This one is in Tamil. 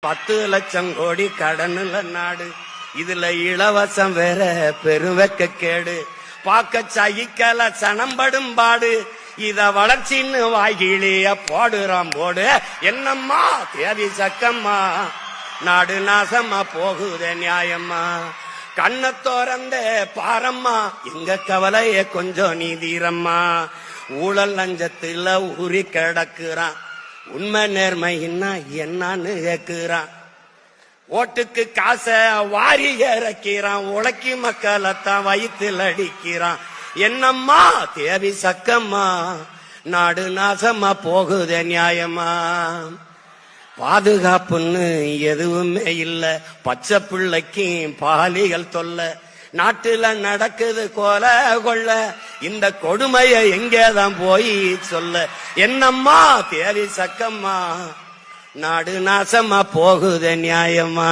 10 லட்சம் கோடி கடனுல நாடு, இதுல இலவசம் வேற பெருவெக்க கேடு. பாக்க சகிக்கல சனம்படும் பாடு, இத வளர்ச்சின்னு வாய்கிளிய போடுறான் போடு. என்னம்மா தேதி சக்கம்மா, நாடு நாசமா போகுதே நியாயம்மா. கண்ண தோறந்த பாரம்மா, எங்க கவலைய கொஞ்சம் நீதீரம்மா. ஊழல் லஞ்சத்துல ஊறி கிடக்குறான், உண்மை நேர்மைன்னா என்னன்னு கேக்குறான். ஓட்டுக்கு காசை வாரி இறக்கிறான், உழைக்கி மக்களைத்தான் வயிற்றில் அடிக்கிறான். என்னம்மா தேவி சக்கம்மா, நாடு நாசமா போகுதே நியாயமா. பாதுகாப்புன்னு எதுவுமே இல்ல, பச்சை பிள்ளைக்கும் பாலிகள் தொல்ல. நாட்டுல நடக்குது கொல கொள்ள, இந்த கொடுமையை எங்கேதான் போய் சொல்ல. என்னம்மா தேவி சக்கம்மா, நாடு நாசமா போகுதே நியாயமா.